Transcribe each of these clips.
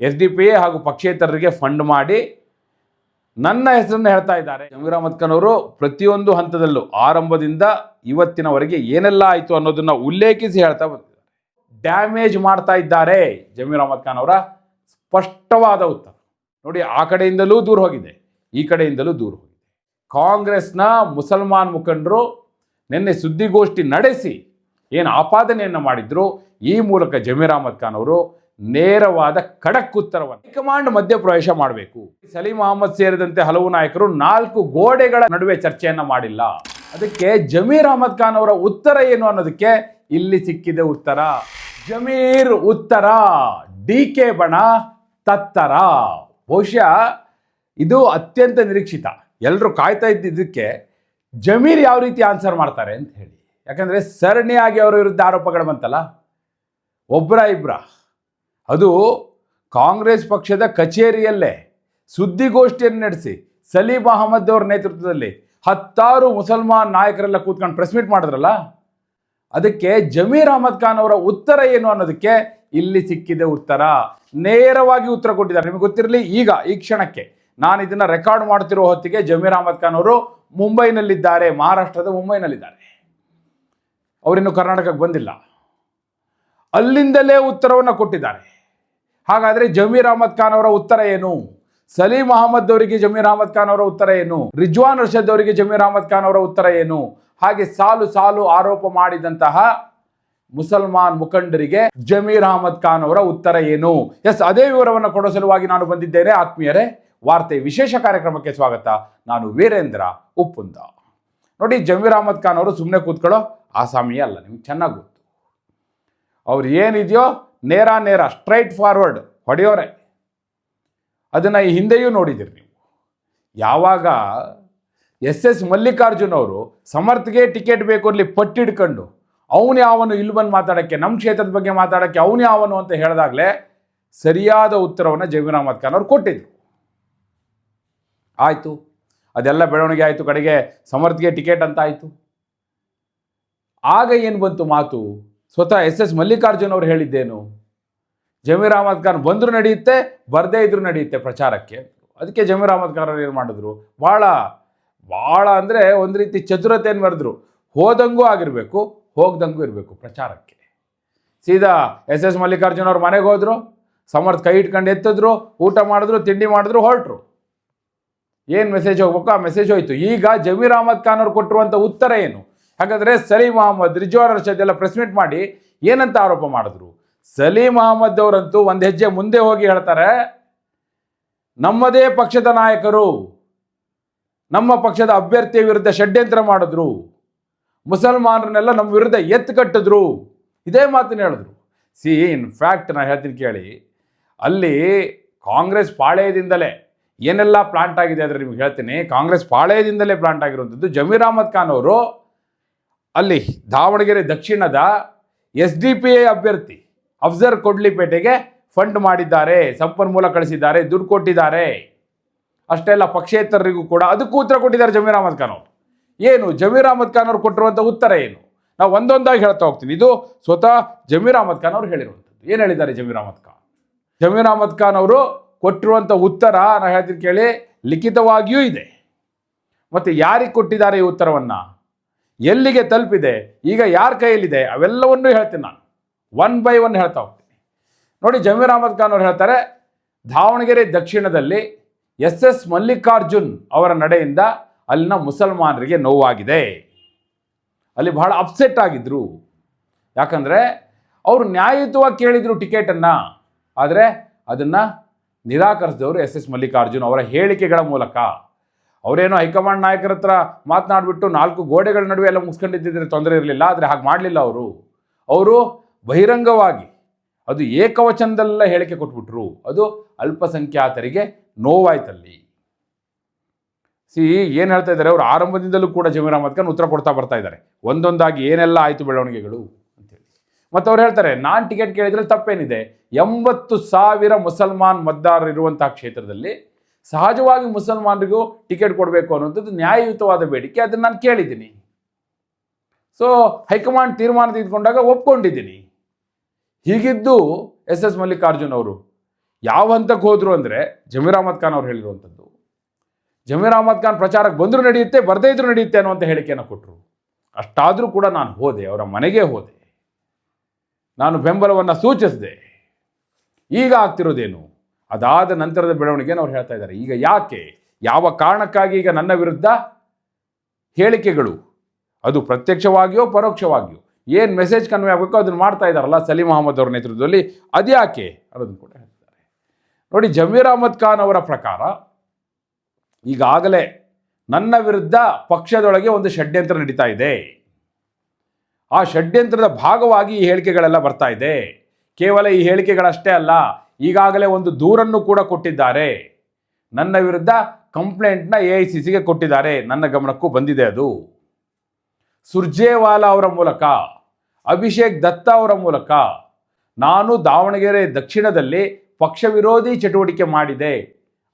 SDP ಹಾಗೂ ಪಕ್ಷೇತರರಿಗೆ fund ಮಾಡಿ ನನ್ನ ಹೆಸರನ್ನು ಹೇಳ್ತಾ ಇದ್ದಾರೆ. ಜಮೀರ್ ಅಹ್ಮದ್ ಖಾನ್ ಅವರು ಪ್ರತಿಯೊಂದು ಹಂತದಲ್ಲೂ ಆರಂಭದಿಂದ ಇವತ್ತಿನವರೆಗೆ ಏನೆಲ್ಲ ಆಯಿತು ಅನ್ನೋದನ್ನ ಉಲ್ಲೇಖಿಸಿ ಹೇಳ್ತಾ ಬಂದಿದ್ದಾರೆ. ಡ್ಯಾಮೇಜ್ ಮಾಡ್ತಾ ಇದ್ದಾರೆ ಜಮೀರ್ ಅಹ್ಮದ್ ಖಾನ್ ಅವರ ಸ್ಪಷ್ಟವಾದ ಉತ್ತರ ನೋಡಿ. ಆ ಕಡೆಯಿಂದಲೂ ದೂರ ಹೋಗಿದೆ, ಈ ಕಡೆಯಿಂದಲೂ ದೂರ ಹೋಗಿದೆ. ಕಾಂಗ್ರೆಸ್ನ ಮುಸಲ್ಮಾನ್ ಮುಖಂಡರು ನಿನ್ನೆ ಸುದ್ದಿಗೋಷ್ಠಿ ನಡೆಸಿ ಏನು ಆಪಾದನೆಯನ್ನು ಮಾಡಿದ್ರು, ಈ ಮೂಲಕ ಜಮೀರ್ ಅಹ್ಮದ್ ಖಾನ್ ಅವರು ನೇರವಾದ ಖಡಕ್ ಉತ್ತರವನ್ನು ಹೈಕಮಾಂಡ್ ಮಧ್ಯಪ್ರವೇಶ ಮಾಡಬೇಕು. ಸಲೀಂ ಅಹಮದ್ ಸೇರಿದಂತೆ ಹಲವು ನಾಯಕರು 4 ಗೋಡೆಗಳ ನಡುವೆ ಚರ್ಚೆಯನ್ನ ಮಾಡಿಲ್ಲ. ಅದಕ್ಕೆ ಜಮೀರ್ ಅಹ್ಮದ್ ಖಾನ್ ಅವರ ಉತ್ತರ ಏನು ಅನ್ನೋದಕ್ಕೆ ಇಲ್ಲಿ ಸಿಕ್ಕಿದೆ ಉತ್ತರ. ಜಮೀರ್ ಉತ್ತರ, DK ಬಣ ತತ್ತರ. ಬಹುಶಃ ಇದು ಅತ್ಯಂತ ನಿರೀಕ್ಷಿತ. ಎಲ್ಲರೂ ಕಾಯ್ತಾ ಇದ್ದಿದ್ದಕ್ಕೆ ಜಮೀರ್ ಯಾವ ರೀತಿ ಆನ್ಸರ್ ಮಾಡ್ತಾರೆ ಅಂತ ಹೇಳಿ. ಯಾಕಂದ್ರೆ ಸರಣಿಯಾಗಿ ಅವರ ವಿರುದ್ಧ ಆರೋಪಗಳು ಬಂತಲ್ಲ, ಒಬ್ಬರ ಇಬ್ಬರ, ಅದು ಕಾಂಗ್ರೆಸ್ ಪಕ್ಷದ ಕಚೇರಿಯಲ್ಲೇ ಸುದ್ದಿಗೋಷ್ಠಿಯನ್ನು ನಡೆಸಿ ಸಲೀಂ ಅಹಮದ್ ಅವರ ನೇತೃತ್ವದಲ್ಲಿ 10 ಮುಸಲ್ಮಾನ್ ನಾಯಕರೆಲ್ಲ ಕೂತ್ಕೊಂಡು ಪ್ರೆಸ್ ಮೀಟ್ ಮಾಡಿದ್ರಲ್ಲ, ಅದಕ್ಕೆ ಜಮೀರ್ ಅಹ್ಮದ್ ಖಾನ್ ಅವರ ಉತ್ತರ ಏನು ಅನ್ನೋದಕ್ಕೆ ಇಲ್ಲಿ ಸಿಕ್ಕಿದೆ ಉತ್ತರ. ನೇರವಾಗಿ ಉತ್ತರ ಕೊಟ್ಟಿದ್ದಾರೆ. ನಿಮಗೆ ಗೊತ್ತಿರಲಿ, ಈಗ ಈ ಕ್ಷಣಕ್ಕೆ ನಾನು ಇದನ್ನ ರೆಕಾರ್ಡ್ ಮಾಡ್ತಿರೋ ಹೊತ್ತಿಗೆ ಜಮೀರ್ ಅಹ್ಮದ್ ಖಾನ್ ಅವರು ಮುಂಬೈನಲ್ಲಿದ್ದಾರೆ, ಮಹಾರಾಷ್ಟ್ರದ ಮುಂಬೈನಲ್ಲಿದ್ದಾರೆ. ಅವರಿನ್ನು ಕರ್ನಾಟಕಕ್ಕೆ ಬಂದಿಲ್ಲ. ಅಲ್ಲಿಂದಲೇ ಉತ್ತರವನ್ನು ಕೊಟ್ಟಿದ್ದಾರೆ. ಹಾಗಾದ್ರೆ ಜಮೀರ್ ಅಹ್ಮದ್ ಖಾನ್ ಅವರ ಉತ್ತರ ಏನು? ಸಲೀಂ ಅಹಮದ್ ಅವರಿಗೆ ಜಮೀರ್ ಅಹ್ಮದ್ ಖಾನ್ ಅವರ ಉತ್ತರ ಏನು? ರಿಜ್ವಾನ್ ಅರ್ಷದ್ ಅವರಿಗೆ ಜಮೀರ್ ಅಹ್ಮದ್ ಖಾನ್ ಅವರ ಉತ್ತರ ಏನು? ಹಾಗೆ ಸಾಲು ಸಾಲು ಆರೋಪ ಮಾಡಿದಂತಹ ಮುಸಲ್ಮಾನ್ ಮುಖಂಡರಿಗೆ ಜಮೀರ್ ಅಹ್ಮದ್ ಖಾನ್ ಅವರ ಉತ್ತರ ಏನು? ಎಸ್, ಅದೇ ವಿವರವನ್ನು ಕೊಡೋ ಸಲುವಾಗಿ ನಾನು ಬಂದಿದ್ದೇನೆ. ಆತ್ಮೀಯರೇ, ವಾರ್ತೆ ವಿಶೇಷ ಕಾರ್ಯಕ್ರಮಕ್ಕೆ ಸ್ವಾಗತ. ನಾನು ವೀರೇಂದ್ರ ಉಪ್ಪುಂದ. ನೋಡಿ, ಜಮೀರ್ ಅಹ್ಮದ್ ಖಾನ್ ಅವರು ಸುಮ್ಮನೆ ಕೂತ್ಕೊಳ್ಳೋ ಆಸಾಮಿ ಅಲ್ಲ, ನಿಮ್ಗೆ ಚೆನ್ನಾಗಿ ಗೊತ್ತು. ಅವ್ರು ಏನಿದೆಯೋ ನೇರ ಸ್ಟ್ರೈಟ್ ಫಾರ್ವರ್ಡ್ ಹೊಡೆಯೋರೆ. ಅದನ್ನು ಈ ಹಿಂದೆಯೂ ನೋಡಿದಿರಿ ನೀವು. ಯಾವಾಗ SS ಮಲ್ಲಿಕಾರ್ಜುನ್ ಅವರು ಸಮರ್ಥ್ಗೆ ಟಿಕೆಟ್ ಬೇಕು ಅಲ್ಲಿ ಪಟ್ಟಿಡ್ಕೊಂಡು ಅವನು ಯಾವನು ಇಲ್ಲಿ ಬಂದು ಮಾತಾಡೋಕ್ಕೆ, ನಮ್ಮ ಕ್ಷೇತ್ರದ ಬಗ್ಗೆ ಮಾತಾಡೋಕ್ಕೆ ಅವನು ಯಾವನು ಅಂತ ಹೇಳಿದಾಗಲೇ ಸರಿಯಾದ ಉತ್ತರವನ್ನು ಜಮೀರ್ ಅಹ್ಮದ್ ಖಾನ್ ಅವರು ಕೊಟ್ಟಿದ್ರು. ಆಯಿತು, ಅದೆಲ್ಲ ಬೆಳವಣಿಗೆ ಆಯಿತು. ಕಡೆಗೆ ಸಮರ್ಥ್ಗೆ ಟಿಕೆಟ್ ಅಂತ ಆಯಿತು. ಆಗ ಏನು ಬಂತು ಮಾತು? ಸ್ವತಃ SS ಮಲ್ಲಿಕಾರ್ಜುನ್ ಅವರು ಹೇಳಿದ್ದೇನು? ಜಮೀರ್ ಅಹ್ಮದ್ ಖಾನ್ ಬಂದರೂ ನಡೆಯುತ್ತೆ, ಬರದೇ ಇದ್ರೂ ನಡೆಯುತ್ತೆ ಪ್ರಚಾರಕ್ಕೆ. ಅದಕ್ಕೆ ಜಮೀರ್ ಅಹ್ಮದ್ ಖಾನ್ ಅವರು ಏನು ಮಾಡಿದ್ರು? ಭಾಳ ಅಂದರೆ ಒಂದು ರೀತಿ ಚತುರತೆಯನ್ನು ಬರೆದ್ರು. ಹೋದಂಗೂ ಆಗಿರಬೇಕು, ಹೋಗ್ದಂಗೂ ಇರಬೇಕು ಪ್ರಚಾರಕ್ಕೆ. ಸೀದಾ SS ಮಲ್ಲಿಕಾರ್ಜುನ್ ಅವ್ರ ಮನೆಗೆ ಹೋದ್ರು, ಸಮರ್ಥ್ ಕೈ ಇಟ್ಕೊಂಡು ಎತ್ತಿದ್ರು, ಊಟ ಮಾಡಿದ್ರು, ತಿಂಡಿ ಮಾಡಿದ್ರು, ಹೊರಟ್ರು. ಏನು ಮೆಸೇಜ್ ಹೋಗ್ಬೇಕು ಆ ಮೆಸೇಜ್ ಹೋಯ್ತು. ಈಗ ಜಮೀರ್ ಅಹ್ಮದ್ ಖಾನ್ ಅವರು ಕೊಟ್ಟಿರುವಂಥ ಉತ್ತರ ಏನು? ಹಾಗಾದರೆ ಸಲೀಂ ಅಹಮದ್, ರಿಜ್ವಾನ್ ಅರ್ಷದ್ ಎಲ್ಲ ಪ್ರೆಸ್ ಮೀಟ್ ಮಾಡಿ ಏನಂತ ಆರೋಪ ಮಾಡಿದ್ರು? ಸಲೀಂ ಅಹಮದ್ ಅವರಂತೂ ಒಂದು ಹೆಜ್ಜೆ ಮುಂದೆ ಹೋಗಿ ಹೇಳ್ತಾರೆ, ನಮ್ಮದೇ ಪಕ್ಷದ ನಾಯಕರು ನಮ್ಮ ಪಕ್ಷದ ಅಭ್ಯರ್ಥಿಯ ವಿರುದ್ಧ ಷಡ್ಯಂತ್ರ ಮಾಡಿದ್ರು, ಮುಸಲ್ಮಾನರನ್ನೆಲ್ಲ ನಮ್ಮ ವಿರುದ್ಧ ಎತ್ತು ಇದೇ ಮಾತನ್ನು ಹೇಳಿದ್ರು. ಇನ್ಫ್ಯಾಕ್ಟ್ ನಾನು ಹೇಳ್ತೀನಿ ಕೇಳಿ, ಅಲ್ಲಿ ಕಾಂಗ್ರೆಸ್ ಪಾಳೆಯದಿಂದಲೇ ಏನೆಲ್ಲ ಪ್ಲಾಂಟ್ ಆಗಿದೆ ಅಂದರೆ ನಿಮ್ಗೆ ಹೇಳ್ತೀನಿ. ಕಾಂಗ್ರೆಸ್ ಪಾಳೆಯದಿಂದಲೇ ಪ್ಲಾಂಟ್ ಆಗಿರುವಂಥದ್ದು. ಜಮೀರ್ ಅಹ್ಮದ್ ಖಾನ್ ಅವರು ಅಲ್ಲಿ ದಾವಣಗೆರೆ ದಕ್ಷಿಣದ SDP ಅಭ್ಯರ್ಥಿ ಅಫ್ಜರ್ ಕೊಡ್ಲಿಪೇಟೆಗೆ ಫಂಡ್ ಮಾಡಿದ್ದಾರೆ, ಸಂಪನ್ಮೂಲ ಕಳಿಸಿದ್ದಾರೆ, ದುಡ್ಡು ಕೊಟ್ಟಿದ್ದಾರೆ. ಅಷ್ಟೇ ಅಲ್ಲ, ಪಕ್ಷೇತರರಿಗೂ ಕೂಡ ಅದಕ್ಕೂ ಉತ್ತರ ಕೊಟ್ಟಿದ್ದಾರೆ ಜಮೀರ್ ಅಹ್ಮದ್ ಖಾನ್ ಅವರು. ಏನು ಜಮೀರ್ ಅಹ್ಮದ್ ಖಾನ್ ಅವರು ಕೊಟ್ಟಿರುವಂಥ ಉತ್ತರ ಏನು? ನಾವು ಒಂದೊಂದಾಗಿ ಹೇಳ್ತಾ ಹೋಗ್ತೀನಿ. ಇದು ಸ್ವತಃ ಜಮೀರ್ ಅಹ್ಮದ್ ಖಾನ್ ಅವರು ಹೇಳಿರುವಂಥದ್ದು. ಏನು ಹೇಳಿದ್ದಾರೆ ಜಮೀರ್ ಅಹ್ಮದ್ ಖಾನ್? ಜಮೀರ್ ಅಹ್ಮದ್ ಖಾನ್ ಅವರು ಕೊಟ್ಟಿರುವಂಥ ಉತ್ತರ ನಾನು ಹೇಳ್ತೀನಿ ಕೇಳಿ, ಲಿಖಿತವಾಗಿಯೂ ಇದೆ. ಮತ್ತು ಯಾರಿಗೆ ಕೊಟ್ಟಿದ್ದಾರೆ ಈ ಉತ್ತರವನ್ನು, ಎಲ್ಲಿಗೆ ತಲುಪಿದೆ, ಈಗ ಯಾರ ಕೈಯಲ್ಲಿದೆ, ಅವೆಲ್ಲವನ್ನೂ ಹೇಳ್ತೀನಿ ನಾನು. 1 by 1 ಹೇಳ್ತಾ ಹೋಗ್ತೀನಿ. ನೋಡಿ, ಜಮೀರ್ ಅಹ್ಮದ್ ಖಾನ್ ಅವರು ಹೇಳ್ತಾರೆ, ದಾವಣಗೆರೆ ದಕ್ಷಿಣದಲ್ಲಿ SS ಮಲ್ಲಿಕಾರ್ಜುನ್ ಅವರ ನಡೆಯಿಂದ ಅಲ್ಲಿನ ಮುಸಲ್ಮಾನರಿಗೆ ನೋವಾಗಿದೆ. ಅಲ್ಲಿ ಬಹಳ ಅಪ್ಸೆಟ್ ಆಗಿದ್ರು. ಯಾಕಂದರೆ ಅವರು ನ್ಯಾಯಯುತವಾಗಿ ಕೇಳಿದರು ಟಿಕೆಟನ್ನು, ಆದರೆ ಅದನ್ನು ನಿರಾಕರಿಸಿದವರು SS ಮಲ್ಲಿಕಾರ್ಜುನ್ ಅವರ ಹೇಳಿಕೆಗಳ ಮೂಲಕ. ಅವರೇನೋ ಹೈಕಮಾಂಡ್ ನಾಯಕರ ಹತ್ರ ಮಾತನಾಡಿಬಿಟ್ಟು 4 ಗೋಡೆಗಳ ನಡುವೆ ಎಲ್ಲ ಮುಗಿಸ್ಕೊಂಡಿದ್ದಿದ್ರೆ ತೊಂದರೆ ಇರಲಿಲ್ಲ. ಆದರೆ ಹಾಗೆ ಮಾಡಲಿಲ್ಲ ಅವರು ಬಹಿರಂಗವಾಗಿ ಅದು ಏಕವಚನದಲ್ಲ ಹೇಳಿಕೆ ಕೊಟ್ಬಿಟ್ರು. ಅದು ಅಲ್ಪಸಂಖ್ಯಾತರಿಗೆ ನೋವಾಯ್ತಲ್ಲಿ. ಏನು ಹೇಳ್ತಾ ಇದ್ದಾರೆ ಅವರು? ಆರಂಭದಿಂದಲೂ ಕೂಡ ಜಮೀರ್ ಅಹ್ಮದ್ ಖಾನ್ ಉತ್ತರ ಕೊಡ್ತಾ ಬರ್ತಾ ಇದ್ದಾರೆ, ಒಂದೊಂದಾಗಿ ಏನೆಲ್ಲ ಆಯಿತು ಬೆಳವಣಿಗೆಗಳು ಅಂತೇಳಿ. ಮತ್ತು ಅವ್ರು ಹೇಳ್ತಾರೆ, ನಾನು ಟಿಕೆಟ್ ಕೇಳಿದ್ರಲ್ಲಿ ತಪ್ಪೇನಿದೆ? 80,000 ಮುಸಲ್ಮಾನ್ ಮತದಾರರು ಇರುವಂತಹ ಕ್ಷೇತ್ರದಲ್ಲಿ ಸಹಜವಾಗಿ ಮುಸಲ್ಮಾನರಿಗೂ ಟಿಕೆಟ್ ಕೊಡಬೇಕು ಅನ್ನೋಂಥದ್ದು ನ್ಯಾಯಯುತವಾದ ಬೇಡಿಕೆ. ಅದನ್ನು ನಾನು ಕೇಳಿದ್ದೀನಿ. ಸೊ ಹೈಕಮಾಂಡ್ ತೀರ್ಮಾನ ತೆಗೆದುಕೊಂಡಾಗ ಒಪ್ಕೊಂಡಿದ್ದೀನಿ. ಹೀಗಿದ್ದು SS ಮಲ್ಲಿಕಾರ್ಜುನ್ ಅವರು ಯಾವ ಹಂತಕ್ಕೆ ಹೋದರು ಅಂದರೆ ಜಮೀರ್ ಅಹಮದ್ ಖಾನ್ ಅವ್ರು ಹೇಳಿರುವಂಥದ್ದು, ಜಮೀರ್ ಅಹಮದ್ ಖಾನ್ ಪ್ರಚಾರಕ್ಕೆ ಬಂದರೂ ನಡೆಯುತ್ತೆ, ಬರದೇ ಇದ್ರೂ ನಡೆಯುತ್ತೆ ಅನ್ನುವಂಥ ಹೇಳಿಕೆಯನ್ನು ಕೊಟ್ಟರು. ಅಷ್ಟಾದರೂ ಕೂಡ ನಾನು ಹೋದೆ, ಅವರ ಮನೆಗೆ ಹೋದೆ, ನಾನು ಬೆಂಬಲವನ್ನು ಸೂಚಿಸಿದೆ. ಈಗ ಆಗ್ತಿರೋದೇನು? ಅದಾದ ನಂತರದ ಬೆಳವಣಿಗೆಯನ್ನು ಅವ್ರು ಹೇಳ್ತಾ ಇದ್ದಾರೆ. ಈಗ ಯಾಕೆ, ಯಾವ ಕಾರಣಕ್ಕಾಗಿ ಈಗ ನನ್ನ ವಿರುದ್ಧ ಹೇಳಿಕೆಗಳು, ಅದು ಪ್ರತ್ಯಕ್ಷವಾಗಿಯೋ ಪರೋಕ್ಷವಾಗಿಯೋ ಏನು ಮೆಸೇಜ್ ಕನ್ವೆ ಆಗಬೇಕೋ ಅದನ್ನು ಮಾಡ್ತಾ ಇದ್ದಾರಲ್ಲ ಸಲೀಂ ಅಹಮದ್ ಅವರ ನೇತೃತ್ವದಲ್ಲಿ, ಅದ್ಯಾಕೆ ಅನ್ನೋದನ್ನು ಕೂಡ ಹೇಳ್ತಾರೆ. ನೋಡಿ, ಜಮೀರ್ ಅಹಮದ್ ಖಾನ್ ಅವರ ಪ್ರಕಾರ ಈಗಾಗಲೇ ನನ್ನ ವಿರುದ್ಧ ಪಕ್ಷದೊಳಗೆ ಒಂದು ಷಡ್ಯಂತ್ರ ನಡೀತಾ ಇದೆ. ಆ ಷಡ್ಯಂತ್ರದ ಭಾಗವಾಗಿ ಈ ಹೇಳಿಕೆಗಳೆಲ್ಲ ಬರ್ತಾ ಇದೆ. ಕೇವಲ ಈ ಹೇಳಿಕೆಗಳಷ್ಟೇ ಅಲ್ಲ, ಈಗಾಗಲೇ ಒಂದು ದೂರನ್ನು ಕೂಡ ಕೊಟ್ಟಿದ್ದಾರೆ. ನನ್ನ ವಿರುದ್ಧ ಕಂಪ್ಲೇಂಟ್ನ AICCಗೆ ಕೊಟ್ಟಿದ್ದಾರೆ. ನನ್ನ ಗಮನಕ್ಕೂ ಬಂದಿದೆ ಅದು. ಸುರ್ಜೇವಾಲಾ ಅವರ ಮೂಲಕ, ಅಭಿಷೇಕ್ ದತ್ತ ಅವರ ಮೂಲಕ ನಾನು ದಾವಣಗೆರೆ ದಕ್ಷಿಣದಲ್ಲಿ ಪಕ್ಷ ವಿರೋಧಿ ಚಟುವಟಿಕೆ ಮಾಡಿದೆ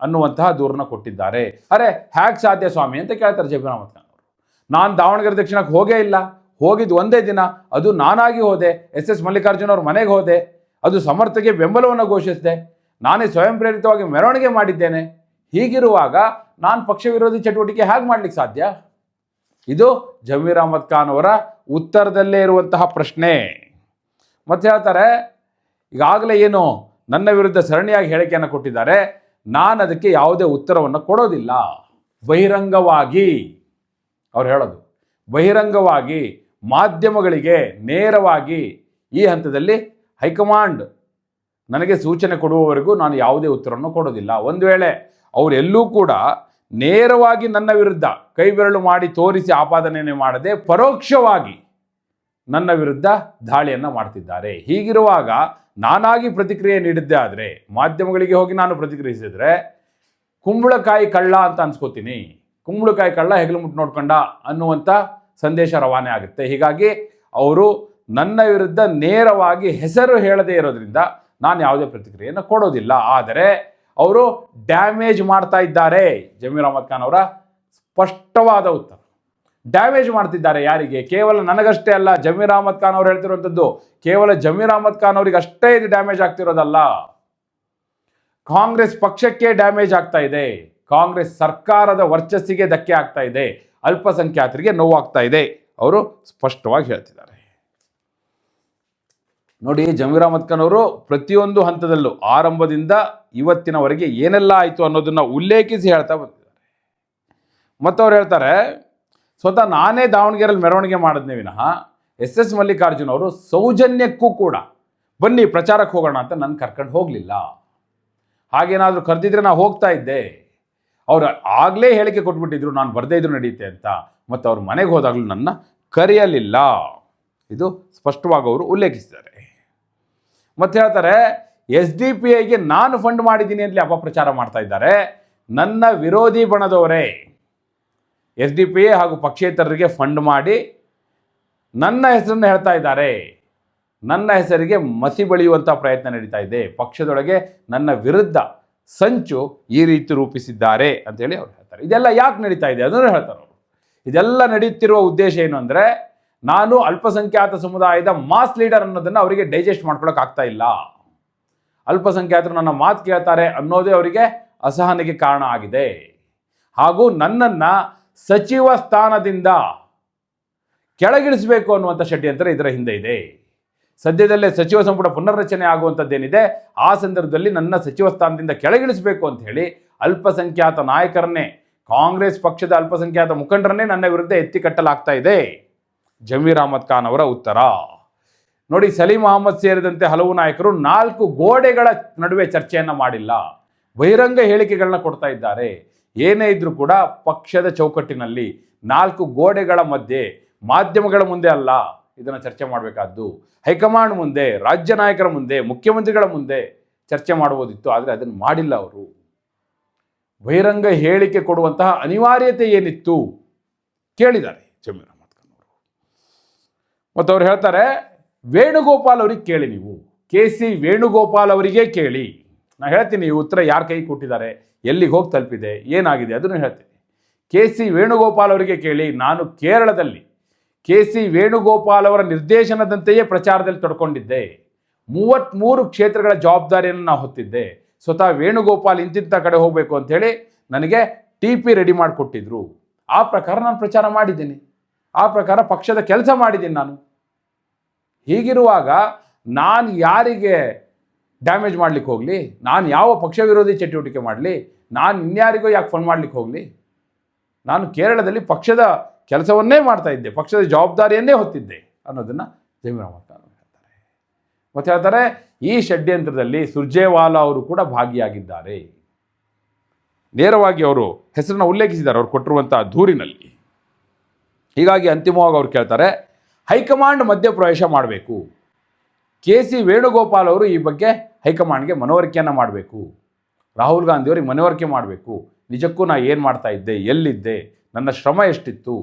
ಅನ್ನುವಂತಹ ದೂರನ್ನು ಕೊಟ್ಟಿದ್ದಾರೆ. ಅರೆ ಹ್ಯಾಕ್ ಸಾಧ್ಯ ಸ್ವಾಮಿ ಅಂತ ಕೇಳ್ತಾರೆ ಜಮೀರ್ ಅಹಮದ್ ಖಾನ್ ಅವರು. ನಾನು ದಾವಣಗೆರೆ ದಕ್ಷಿಣಕ್ಕೆ ಹೋಗೇ ಇಲ್ಲ, ಹೋಗಿದ್ದು ಒಂದೇ ದಿನ, ಅದು ನಾನಾಗಿ ಹೋದೆ, SS ಮಲ್ಲಿಕಾರ್ಜುನ್ ಅವ್ರ ಮನೆಗೆ ಹೋದೆ, ಅದು ಸಮರ್ಥಗೆ ಬೆಂಬಲವನ್ನು ಘೋಷಿಸಿದೆ, ನಾನೇ ಸ್ವಯಂ ಪ್ರೇರಿತವಾಗಿ ಮೆರವಣಿಗೆ ಮಾಡಿದ್ದೇನೆ. ಹೀಗಿರುವಾಗ ನಾನು ಪಕ್ಷ ವಿರೋಧಿ ಚಟುವಟಿಕೆ ಹೇಗೆ ಮಾಡ್ಲಿಕ್ಕೆ ಸಾಧ್ಯ? ಇದು ಜಮೀರ್ ಅಹಮದ್ ಖಾನ್ ಅವರ ಉತ್ತರದಲ್ಲೇ ಇರುವಂತಹ ಪ್ರಶ್ನೆ. ಮತ್ತೆ ಹೇಳ್ತಾರೆ, ಈಗಾಗಲೇ ಏನು ನನ್ನ ವಿರುದ್ಧ ಸರಣಿಯಾಗಿ ಹೇಳಿಕೆಯನ್ನು ಕೊಟ್ಟಿದ್ದಾರೆ, ನಾನು ಅದಕ್ಕೆ ಯಾವುದೇ ಉತ್ತರವನ್ನು ಕೊಡೋದಿಲ್ಲ. ಬಹಿರಂಗವಾಗಿ ಅವ್ರು ಹೇಳೋದು, ಬಹಿರಂಗವಾಗಿ ಮಾಧ್ಯಮಗಳಿಗೆ ನೇರವಾಗಿ ಈ ಹಂತದಲ್ಲಿ ಹೈಕಮಾಂಡ್ ನನಗೆ ಸೂಚನೆ ಕೊಡುವವರೆಗೂ ನಾನು ಯಾವುದೇ ಉತ್ತರವನ್ನು ಕೊಡೋದಿಲ್ಲ. ಒಂದು ವೇಳೆ ಅವರೆಲ್ಲೂ ಕೂಡ ನೇರವಾಗಿ ನನ್ನ ವಿರುದ್ಧ ಕೈ ಬೆರಳು ಮಾಡಿ ತೋರಿಸಿ ಆಪಾದನೆಯನ್ನು ಮಾಡದೆ ಪರೋಕ್ಷವಾಗಿ ನನ್ನ ವಿರುದ್ಧ ದಾಳಿಯನ್ನು ಮಾಡ್ತಿದ್ದಾರೆ. ಹೀಗಿರುವಾಗ ನಾನಾಗಿ ಪ್ರತಿಕ್ರಿಯೆ ನೀಡಿದ್ದೆ ಆದರೆ, ಮಾಧ್ಯಮಗಳಿಗೆ ಹೋಗಿ ನಾನು ಪ್ರತಿಕ್ರಿಯಿಸಿದ್ರೆ ಕುಂಬಳಕಾಯಿ ಕಳ್ಳ ಅಂತ ಅನ್ಸ್ಕೋತೀನಿ. ಕುಂಬಳಕಾಯಿ ಕಳ್ಳ ಹೆಗಲು ಮುಟ್ಟು ನೋಡ್ಕೊಂಡ ಅನ್ನುವಂಥ ಸಂದೇಶ ರವಾನೆ ಆಗುತ್ತೆ. ಹೀಗಾಗಿ ಅವರು ನನ್ನ ವಿರುದ್ಧ ನೇರವಾಗಿ ಹೆಸರು ಹೇಳದೇ ಇರೋದ್ರಿಂದ ನಾನು ಯಾವುದೇ ಪ್ರತಿಕ್ರಿಯೆಯನ್ನು ಕೊಡೋದಿಲ್ಲ. ಆದರೆ ಅವರು ಡ್ಯಾಮೇಜ್ ಮಾಡ್ತಾ ಇದ್ದಾರೆ. ಜಮೀರ್ ಅಹಮದ್ ಖಾನ್ ಅವರ ಸ್ಪಷ್ಟವಾದ ಉತ್ತರ. ಡ್ಯಾಮೇಜ್ ಮಾಡ್ತಿದ್ದಾರೆ ಯಾರಿಗೆ? ಕೇವಲ ನನಗಷ್ಟೇ ಅಲ್ಲ, ಜಮೀರ್ ಅಹಮದ್ ಖಾನ್ ಅವರು ಹೇಳ್ತಿರುವಂಥದ್ದು ಕೇವಲ ಜಮೀರ್ ಅಹಮದ್ ಖಾನ್ ಅವರಿಗೆ ಅಷ್ಟೇ ಇದು ಡ್ಯಾಮೇಜ್ ಆಗ್ತಿರೋದಲ್ಲ, ಕಾಂಗ್ರೆಸ್ ಪಕ್ಷಕ್ಕೆ ಡ್ಯಾಮೇಜ್ ಆಗ್ತಾ ಇದೆ, ಕಾಂಗ್ರೆಸ್ ಸರ್ಕಾರದ ವರ್ಚಸ್ಸಿಗೆ ಧಕ್ಕೆ ಆಗ್ತಾ ಇದೆ, ಅಲ್ಪಸಂಖ್ಯಾತರಿಗೆ ನೋವಾಗ್ತಾ ಇದೆ. ಅವರು ಸ್ಪಷ್ಟವಾಗಿ ಹೇಳ್ತಿದ್ದಾರೆ. ನೋಡಿ, ಜಮೀರ್ ಅಹಮದ್ ಖಾನ್ ಅವರು ಪ್ರತಿಯೊಂದು ಹಂತದಲ್ಲೂ ಆರಂಭದಿಂದ ಇವತ್ತಿನವರೆಗೆ ಏನೆಲ್ಲ ಆಯಿತು ಅನ್ನೋದನ್ನು ಉಲ್ಲೇಖಿಸಿ ಹೇಳ್ತಾ ಬಂದಿದ್ದಾರೆ. ಮತ್ತು ಅವ್ರು ಹೇಳ್ತಾರೆ, ಸ್ವತಃ ನಾನೇ ದಾವಣಗೆರೆಯಲ್ಲಿ ಮೆರವಣಿಗೆ ಮಾಡಿದ್ನೇ ವಿನಃ SS ಮಲ್ಲಿಕಾರ್ಜುನ್ ಅವರು ಸೌಜನ್ಯಕ್ಕೂ ಕೂಡ ಬನ್ನಿ ಪ್ರಚಾರಕ್ಕೆ ಹೋಗೋಣ ಅಂತ ನನ್ನ ಕರ್ಕೊಂಡು ಹೋಗಲಿಲ್ಲ. ಹಾಗೇನಾದರೂ ಕರೆದಿದ್ರೆ ನಾನು ಹೋಗ್ತಾ ಇದ್ದೆ. ಅವರು ಆಗಲೇ ಹೇಳಿಕೆ ಕೊಟ್ಬಿಟ್ಟಿದ್ರು ನಾನು ಬರದೇ ಇದ್ರು ನಡೆಯುತ್ತೆ ಅಂತ. ಮತ್ತು ಅವ್ರ ಮನೆಗೆ ಹೋದಾಗಲೂ ನನ್ನ ಕರೆಯಲಿಲ್ಲ. ಇದು ಸ್ಪಷ್ಟವಾಗಿ ಅವರು ಉಲ್ಲೇಖಿಸಿದ್ದಾರೆ. ಮತ್ತೆ ಹೇಳ್ತಾರೆ, SDPIಗೆ ನಾನು ಫಂಡ್ ಮಾಡಿದ್ದೀನಿ ಅಂತಲೇ ಅಪಪ್ರಚಾರ ಮಾಡ್ತಾ ಇದ್ದಾರೆ. ನನ್ನ ವಿರೋಧಿ ಬಣದವರೇ SDPI ಹಾಗೂ ಪಕ್ಷೇತರರಿಗೆ ಫಂಡ್ ಮಾಡಿ ನನ್ನ ಹೆಸರನ್ನು ಹೇಳ್ತಾ ಇದ್ದಾರೆ. ನನ್ನ ಹೆಸರಿಗೆ ಮಸಿ ಬಳಿಯುವಂಥ ಪ್ರಯತ್ನ ನಡೀತಾ ಇದೆ. ಪಕ್ಷದೊಳಗೆ ನನ್ನ ವಿರುದ್ಧ ಸಂಚು ಈ ರೀತಿ ರೂಪಿಸಿದ್ದಾರೆ ಅಂತೇಳಿ ಅವ್ರು ಹೇಳ್ತಾರೆ. ಇದೆಲ್ಲ ಯಾಕೆ ನಡೀತಾ ಇದೆ ಅದನ್ನು ಹೇಳ್ತಾರೆ ಅವರು. ಇದೆಲ್ಲ ನಡೆಯುತ್ತಿರುವ ಉದ್ದೇಶ ಏನು ಅಂದರೆ, ನಾನು ಅಲ್ಪಸಂಖ್ಯಾತ ಸಮುದಾಯದ ಮಾಸ್ ಲೀಡರ್ ಅನ್ನೋದನ್ನು ಅವರಿಗೆ ಡೈಜೆಸ್ಟ್ ಮಾಡ್ಕೊಳಕ್ಕೆ ಆಗ್ತಾ ಇಲ್ಲ. ಅಲ್ಪಸಂಖ್ಯಾತರು ನನ್ನ ಮಾತು ಕೇಳ್ತಾರೆ ಅನ್ನೋದೇ ಅವರಿಗೆ ಅಸಹನೆಗೆ ಕಾರಣ ಆಗಿದೆ. ಹಾಗೂ ನನ್ನನ್ನು ಸಚಿವ ಸ್ಥಾನದಿಂದ ಕೆಳಗಿಳಿಸಬೇಕು ಅನ್ನುವಂಥ ಷಡ್ಯಂತ್ರ ಇದರ ಹಿಂದೆ ಇದೆ. ಸದ್ಯದಲ್ಲೇ ಸಚಿವ ಸಂಪುಟ ಪುನರ್ರಚನೆ ಆಗುವಂಥದ್ದೇನಿದೆ, ಆ ಸಂದರ್ಭದಲ್ಲಿ ನನ್ನ ಸಚಿವ ಸ್ಥಾನದಿಂದ ಕೆಳಗಿಳಿಸಬೇಕು ಅಂತ ಹೇಳಿ ಅಲ್ಪಸಂಖ್ಯಾತ ನಾಯಕರನ್ನೇ, ಕಾಂಗ್ರೆಸ್ ಪಕ್ಷದ ಅಲ್ಪಸಂಖ್ಯಾತ ಮುಖಂಡರನ್ನೇ ನನ್ನ ವಿರುದ್ಧ ಎತ್ತಿಕಟ್ಟಲಾಗ್ತಾ ಇದೆ. ಜಮೀರ್ ಅಹಮದ್ ಖಾನ್ ಅವರ ಉತ್ತರ ನೋಡಿ. ಸಲೀಂ ಅಹಮದ್ ಸೇರಿದಂತೆ ಹಲವು ನಾಯಕರು 4 ಗೋಡೆಗಳ ನಡುವೆ ಚರ್ಚೆಯನ್ನು ಮಾಡಿಲ್ಲ, ಬಹಿರಂಗ ಹೇಳಿಕೆಗಳನ್ನ ಕೊಡ್ತಾ ಇದ್ದಾರೆ. ಏನೇ ಇದ್ರೂ ಕೂಡ ಪಕ್ಷದ ಚೌಕಟ್ಟಿನಲ್ಲಿ 4 ಗೋಡೆಗಳ ಮಧ್ಯೆ, ಮಾಧ್ಯಮಗಳ ಮುಂದೆ ಅಲ್ಲ ಇದನ್ನು ಚರ್ಚೆ ಮಾಡಬೇಕಾದ್ದು, ಹೈಕಮಾಂಡ್ ಮುಂದೆ, ರಾಜ್ಯ ನಾಯಕರ ಮುಂದೆ, ಮುಖ್ಯಮಂತ್ರಿಗಳ ಮುಂದೆ ಚರ್ಚೆ ಮಾಡುವುದಿತ್ತು. ಆದರೆ ಅದನ್ನು ಮಾಡಿಲ್ಲ. ಅವರು ಬಹಿರಂಗ ಹೇಳಿಕೆ ಕೊಡುವಂತಹ ಅನಿವಾರ್ಯತೆ ಏನಿತ್ತು ಕೇಳಿದ್ದಾರೆ ಜಮೀರ್ ಅಹಮದ್ ಖಾನ್ ಅವರು. ಮತ್ತು ಅವ್ರು ಹೇಳ್ತಾರೆ, ವೇಣುಗೋಪಾಲ್ ಅವರಿಗೆ ಕೇಳಿ, ನೀವು KC ವೇಣುಗೋಪಾಲ್ ಅವರಿಗೆ ಕೇಳಿ. ನಾನು ಹೇಳ್ತೀನಿ ಈ ಉತ್ತರ ಯಾರ ಕೈ ಕೊಟ್ಟಿದ್ದಾರೆ, ಎಲ್ಲಿಗೆ ಹೋಗಿ ತಲುಪಿದೆ, ಏನಾಗಿದೆ ಅದನ್ನು ಹೇಳ್ತೀನಿ. KC ವೇಣುಗೋಪಾಲ್ ಅವರಿಗೆ ಕೇಳಿ. ನಾನು ಕೇರಳದಲ್ಲಿ KC ವೇಣುಗೋಪಾಲ್ ಅವರ ನಿರ್ದೇಶನದಂತೆಯೇ ಪ್ರಚಾರದಲ್ಲಿ ತೊಡ್ಕೊಂಡಿದ್ದೆ. 33 ಕ್ಷೇತ್ರಗಳ ಜವಾಬ್ದಾರಿಯನ್ನು ನಾನು ಹೊತ್ತಿದ್ದೆ. ಸ್ವತಃ ವೇಣುಗೋಪಾಲ್ ಇಂತಿಂಥ ಕಡೆ ಹೋಗಬೇಕು ಅಂಥೇಳಿ ನನಗೆ TP ರೆಡಿ ಮಾಡಿಕೊಟ್ಟಿದ್ರು. ಆ ಪ್ರಕಾರ ನಾನು ಪ್ರಚಾರ ಮಾಡಿದ್ದೀನಿ, ಆ ಪ್ರಕಾರ ಪಕ್ಷದ ಕೆಲಸ ಮಾಡಿದ್ದೀನಿ ನಾನು. ಹೀಗಿರುವಾಗ ನಾನು ಯಾರಿಗೆ ಡ್ಯಾಮೇಜ್ ಮಾಡಲಿಕ್ಕೆ ಹೋಗಲಿ, ನಾನು ಯಾವ ಪಕ್ಷ ವಿರೋಧಿ ಚಟುವಟಿಕೆ ಮಾಡಲಿ, ನಾನು ಇನ್ಯಾರಿಗೋ ಯಾಕೆ ಫೋನ್ ಮಾಡಲಿಕ್ಕೆ ಹೋಗಲಿ? ನಾನು ಕೇರಳದಲ್ಲಿ ಪಕ್ಷದ ಕೆಲಸವನ್ನೇ ಮಾಡ್ತಾ ಇದ್ದೆ, ಪಕ್ಷದ ಜವಾಬ್ದಾರಿಯನ್ನೇ ಹೊತ್ತಿದ್ದೆ ಅನ್ನೋದನ್ನು ಜಮೀರ್ ಅಹ್ಮದ್ ಖಾನ್ ಹೇಳ್ತಾರೆ. ಮತ್ತು ಹೇಳ್ತಾರೆ ಈ ಷಡ್ಯಂತ್ರದಲ್ಲಿ ಸುರ್ಜೇವಾಲಾ ಅವರು ಕೂಡ ಭಾಗಿಯಾಗಿದ್ದಾರೆ. ನೇರವಾಗಿ ಅವರು ಹೆಸರನ್ನು ಉಲ್ಲೇಖಿಸಿದ್ದಾರೆ ಅವರು ಕೊಟ್ಟಿರುವಂಥ ದೂರಿನಲ್ಲಿ. ಹೀಗಾಗಿ ಅಂತಿಮವಾಗಿ ಅವ್ರು ಕೇಳ್ತಾರೆ, ಹೈಕಮಾಂಡ್ ಮಧ್ಯಪ್ರವೇಶ ಮಾಡಬೇಕು. KC ವೇಣುಗೋಪಾಲ್ ಅವರು ಈ ಬಗ್ಗೆ ಹೈಕಮಾಂಡ್ಗೆ ಮನವರಿಕೆಯನ್ನು ಮಾಡಬೇಕು. ರಾಹುಲ್ ಗಾಂಧಿಯವರಿಗೆ ಮನವರಿಕೆ ಮಾಡಬೇಕು. ನಿಜಕ್ಕೂ ನಾ ಏನು ಮಾಡ್ತಾ ಇದ್ದೆ, ಎಲ್ಲಿದ್ದೆ, ನನ್ನ ಶ್ರಮ ಎಷ್ಟಿತ್ತು.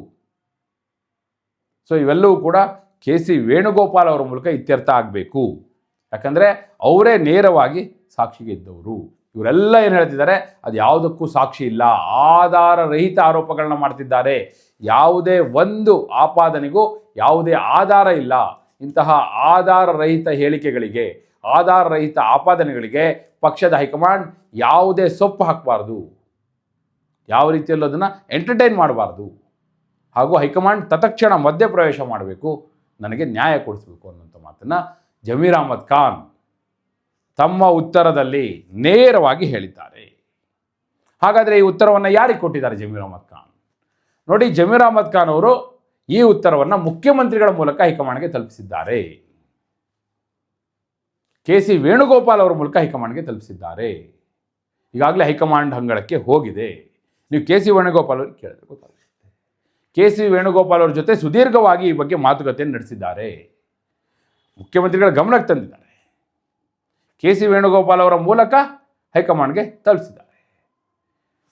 ಸೊ ಇವೆಲ್ಲವೂ ಕೂಡ KC ವೇಣುಗೋಪಾಲ್ ಅವರ ಮೂಲಕ ಇತ್ಯರ್ಥ ಆಗಬೇಕು. ಯಾಕಂದರೆ ಅವರೇ ನೇರವಾಗಿ ಸಾಕ್ಷಿಗೆ ಇದ್ದವರು. ಇವರೆಲ್ಲ ಏನು ಹೇಳ್ತಿದ್ದಾರೆ, ಅದು ಯಾವುದಕ್ಕೂ ಸಾಕ್ಷಿ ಇಲ್ಲ, ಆಧಾರ ರಹಿತ ಆರೋಪಗಳನ್ನ ಮಾಡ್ತಿದ್ದಾರೆ. ಯಾವುದೇ ಒಂದು ಆಪಾದನೆಗೂ ಯಾವುದೇ ಆಧಾರ ಇಲ್ಲ. ಇಂತಹ ಆಧಾರ ರಹಿತ ಹೇಳಿಕೆಗಳಿಗೆ, ಆಧಾರ ರಹಿತ ಆಪಾದನೆಗಳಿಗೆ ಪಕ್ಷದ ಹೈಕಮಾಂಡ್ ಯಾವುದೇ ಸೊಪ್ಪು ಹಾಕಬಾರ್ದು, ಯಾವ ರೀತಿಯಲ್ಲೂ ಅದನ್ನು ಎಂಟರ್ಟೈನ್ ಮಾಡಬಾರ್ದು. ಹಾಗೂ ಹೈಕಮಾಂಡ್ ತತ್ಕ್ಷಣ ಮಧ್ಯಪ್ರವೇಶ ಮಾಡಬೇಕು, ನನಗೆ ನ್ಯಾಯ ಕೊಡಿಸಬೇಕು ಅನ್ನೋಂಥ ಮಾತನ್ನು ಜಮೀರ್ ಅಹ್ಮದ್ ಖಾನ್ ತಮ್ಮ ಉತ್ತರದಲ್ಲಿ ನೇರವಾಗಿ ಹೇಳಿದ್ದಾರೆ. ಹಾಗಾದರೆ ಈ ಉತ್ತರವನ್ನು ಯಾರಿಗೆ ಕೊಟ್ಟಿದ್ದಾರೆ ಜಮೀರ್ ಅಹ್ಮದ್ ಖಾನ್? ನೋಡಿ, ಜಮೀರ್ ಅಹ್ಮದ್ ಖಾನ್ ಅವರು ಈ ಉತ್ತರವನ್ನು ಮುಖ್ಯಮಂತ್ರಿಗಳ ಮೂಲಕ ಹೈಕಮಾಂಡ್ಗೆ ತಲುಪಿಸಿದ್ದಾರೆ. KC ವೇಣುಗೋಪಾಲ್ ಅವರ ಮೂಲಕ ಹೈಕಮಾಂಡ್ಗೆ ತಲುಪಿಸಿದ್ದಾರೆ. ಈಗಾಗಲೇ ಹೈಕಮಾಂಡ್ ಅಂಗಳಕ್ಕೆ ಹೋಗಿದೆ. ನೀವು KC ವೇಣುಗೋಪಾಲ್ ಅವ್ರಿಗೆ ಕೇಳಿದ್ರೆ ಗೊತ್ತಾಗುತ್ತೆ. KC ವೇಣುಗೋಪಾಲ್ ಅವ್ರ ಜೊತೆ ಸುದೀರ್ಘವಾಗಿ ಈ ಬಗ್ಗೆ ಮಾತುಕತೆಯನ್ನು ನಡೆಸಿದ್ದಾರೆ, ಮುಖ್ಯಮಂತ್ರಿಗಳ ಗಮನಕ್ಕೆ ತಂದಿದ್ದಾರೆ. KC ವೇಣುಗೋಪಾಲ್ ಅವರ ಮೂಲಕ ಹೈಕಮಾಂಡ್ಗೆ ತಲುಪಿಸಿದ್ದಾರೆ.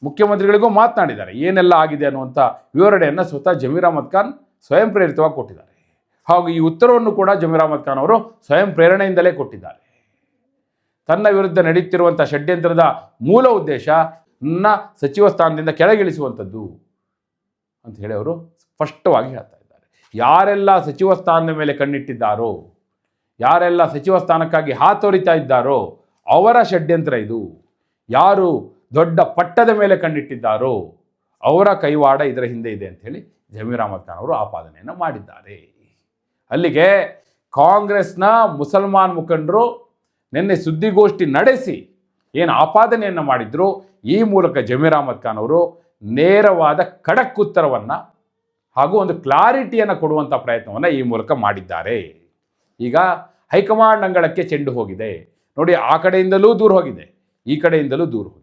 ಮುಖ್ಯಮಂತ್ರಿಗಳಿಗೂ ಮಾತನಾಡಿದ್ದಾರೆ. ಏನೆಲ್ಲ ಆಗಿದೆ ಅನ್ನುವಂಥ ವಿವರಣೆಯನ್ನು ಸ್ವತಃ ಜಮೀರ್ ಅಹ್ಮದ್ ಖಾನ್ ಸ್ವಯಂ ಪ್ರೇರಿತವಾಗಿ ಕೊಟ್ಟಿದ್ದಾರೆ. ಹಾಗೂ ಈ ಉತ್ತರವನ್ನು ಕೂಡ ಜಮೀರ್ ಅಹ್ಮದ್ ಖಾನ್ ಅವರು ಸ್ವಯಂ ಪ್ರೇರಣೆಯಿಂದಲೇ ಕೊಟ್ಟಿದ್ದಾರೆ. ತನ್ನ ವಿರುದ್ಧ ನಡೆಯುತ್ತಿರುವಂಥ ಷಡ್ಯಂತ್ರದ ಮೂಲ ಉದ್ದೇಶ ನನ್ನ ಸಚಿವ ಸ್ಥಾನದಿಂದ ಕೆಳಗಿಳಿಸುವಂಥದ್ದು ಅಂತ ಹೇಳಿ ಅವರು ಸ್ಪಷ್ಟವಾಗಿ ಹೇಳ್ತಾ ಇದ್ದಾರೆ. ಯಾರೆಲ್ಲ ಸಚಿವ ಸ್ಥಾನದ ಮೇಲೆ ಕಣ್ಣಿಟ್ಟಿದ್ದಾರೋ, ಯಾರೆಲ್ಲ ಸಚಿವ ಸ್ಥಾನಕ್ಕಾಗಿ ಹಾತೊರಿತಾ ಇದ್ದಾರೋ ಅವರ ಷಡ್ಯಂತ್ರ ಇದು. ಯಾರು ದೊಡ್ಡ ಪಟ್ಟದ ಮೇಲೆ ಕಣ್ಣಿಟ್ಟಿದ್ದಾರೋ ಅವರ ಕೈವಾಡ ಇದರ ಹಿಂದೆ ಇದೆ ಅಂಥೇಳಿ ಜಮೀರ್ ಅಹ್ಮದ್ ಖಾನ್ ಅವರು ಆಪಾದನೆಯನ್ನು ಮಾಡಿದ್ದಾರೆ. ಅಲ್ಲಿಗೆ ಕಾಂಗ್ರೆಸ್ನ ಮುಸಲ್ಮಾನ್ ಮುಖಂಡರು ನಿನ್ನೆ ಸುದ್ದಿಗೋಷ್ಠಿ ನಡೆಸಿ ಏನು ಆಪಾದನೆಯನ್ನು ಮಾಡಿದ್ರು, ಈ ಮೂಲಕ ಜಮೀರ್ ಅಹ್ಮದ್ ಖಾನ್ ಅವರು ನೇರವಾದ ಖಡಕ್ ಉತ್ತರವನ್ನು ಹಾಗೂ ಒಂದು ಕ್ಲಾರಿಟಿಯನ್ನು ಕೊಡುವಂಥ ಪ್ರಯತ್ನವನ್ನು ಈ ಮೂಲಕ ಮಾಡಿದ್ದಾರೆ. ಈಗ ಹೈಕಮಾಂಡ್ ಅಂಗಳಕ್ಕೆ ಚೆಂಡು ಹೋಗಿದೆ ನೋಡಿ. ಆ ಕಡೆಯಿಂದಲೂ ದೂರ ಹೋಗಿದೆ, ಈ ಕಡೆಯಿಂದಲೂ ದೂರ ಹೋಗಿದೆ.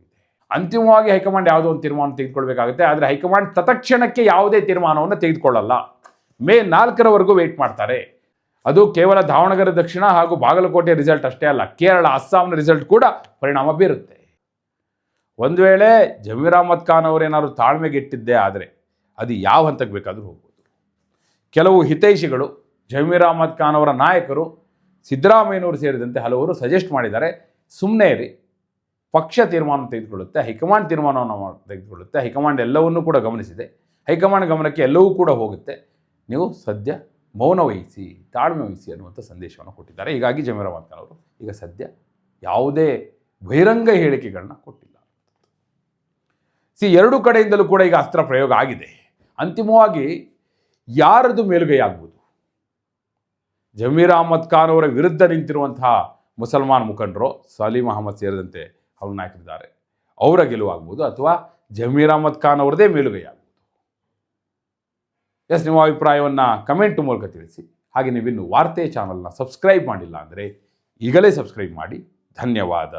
ಅಂತಿಮವಾಗಿ ಹೈಕಮಾಂಡ್ ಯಾವುದೋ ಒಂದು ತೀರ್ಮಾನ ತೆಗೆದುಕೊಳ್ಬೇಕಾಗುತ್ತೆ. ಆದರೆ ಹೈಕಮಾಂಡ್ ತತ್ಕ್ಷಣಕ್ಕೆ ಯಾವುದೇ ತೀರ್ಮಾನವನ್ನು ತೆಗೆದುಕೊಳ್ಳಲ್ಲ. ಮೇ 4ರವರೆಗೂ ವೆಯ್ಟ್ ಮಾಡ್ತಾರೆ. ಅದು ಕೇವಲ ದಾವಣಗೆರೆ ದಕ್ಷಿಣ ಹಾಗೂ ಬಾಗಲಕೋಟೆ ರಿಸಲ್ಟ್ ಅಷ್ಟೇ ಅಲ್ಲ, ಕೇರಳ, ಅಸ್ಸಾಂನ ರಿಸಲ್ಟ್ ಕೂಡ ಪರಿಣಾಮ ಬೀರುತ್ತೆ. ಒಂದು ವೇಳೆ ಜಮೀರ್ ಅಹ್ಮದ್ ಖಾನ್ ಅವರೇನಾದ್ರು ತಾಳ್ಮೆಗೆಟ್ಟಿದ್ದೇ ಆದರೆ ಅದು ಯಾವ ಹಂತಕ್ಕೆ ಬೇಕಾದರೂ ಹೋಗ್ಬೋದು. ಕೆಲವು ಹಿತೈಷಿಗಳು, ಜಮೀರ್ ಅಹ್ಮದ್ ಖಾನ್ ಅವರ ನಾಯಕರು, ಸಿದ್ದರಾಮಯ್ಯನವರು ಸೇರಿದಂತೆ ಹಲವರು ಸಜೆಸ್ಟ್ ಮಾಡಿದ್ದಾರೆ, ಸುಮ್ಮನೆ ಇರಿ, ಪಕ್ಷ ತೀರ್ಮಾನ ತೆಗೆದುಕೊಳ್ಳುತ್ತೆ, ಹೈಕಮಾಂಡ್ ತೀರ್ಮಾನವನ್ನು ತೆಗೆದುಕೊಳ್ಳುತ್ತೆ, ಹೈಕಮಾಂಡ್ ಎಲ್ಲವನ್ನೂ ಕೂಡ ಗಮನಿಸಿದೆ, ಹೈಕಮಾಂಡ್ ಗಮನಕ್ಕೆ ಎಲ್ಲವೂ ಕೂಡ ಹೋಗುತ್ತೆ, ನೀವು ಸದ್ಯ ಮೌನ ವಹಿಸಿ, ತಾಳ್ಮೆ ವಹಿಸಿ ಅನ್ನುವಂಥ ಸಂದೇಶವನ್ನು ಕೊಟ್ಟಿದ್ದಾರೆ. ಹೀಗಾಗಿ ಜಮೀರ್ ಅಹ್ಮದ್ ಖಾನ್ ಅವರು ಈಗ ಸದ್ಯ ಯಾವುದೇ ಬಹಿರಂಗ ಹೇಳಿಕೆಗಳನ್ನ ಕೊಟ್ಟಿಲ್ಲ. ಎರಡು ಕಡೆಯಿಂದಲೂ ಕೂಡ ಈಗ ಅಸ್ತ್ರ ಪ್ರಯೋಗ ಆಗಿದೆ. ಅಂತಿಮವಾಗಿ ಯಾರದು ಮೇಲುಗೈ ಆಗ್ಬೋದು? ಜಮೀರ್ ಅಹ್ಮದ್ ಖಾನ್ ಅವರ ವಿರುದ್ಧ ನಿಂತಿರುವಂತಹ ಮುಸಲ್ಮಾನ್ ಮುಖಂಡರು, ಸಲೀಂ ಅಹಮದ್ ಸೇರಿದಂತೆ ಹಲವು ನಾಯಕರಿದ್ದಾರೆ, ಅವರ ಗೆಲುವಾಗ್ಬೋದು, ಅಥವಾ ಜಮೀರ್ ಅಹ್ಮದ್ ಖಾನ್ ಅವರದೇ ಮೇಲುಗೈ ಆಗ್ಬೋದು. ನಿಮ್ಮ ಅಭಿಪ್ರಾಯವನ್ನು ಕಮೆಂಟ್ ಮೂಲಕ ತಿಳಿಸಿ. ಹಾಗೆ ನೀವಿನ್ನು ವಾರ್ತೆ ಚಾನಲ್ನ ಸಬ್ಸ್ಕ್ರೈಬ್ ಮಾಡಿಲ್ಲ ಅಂದರೆ ಈಗಲೇ ಸಬ್ಸ್ಕ್ರೈಬ್ ಮಾಡಿ. ಧನ್ಯವಾದ.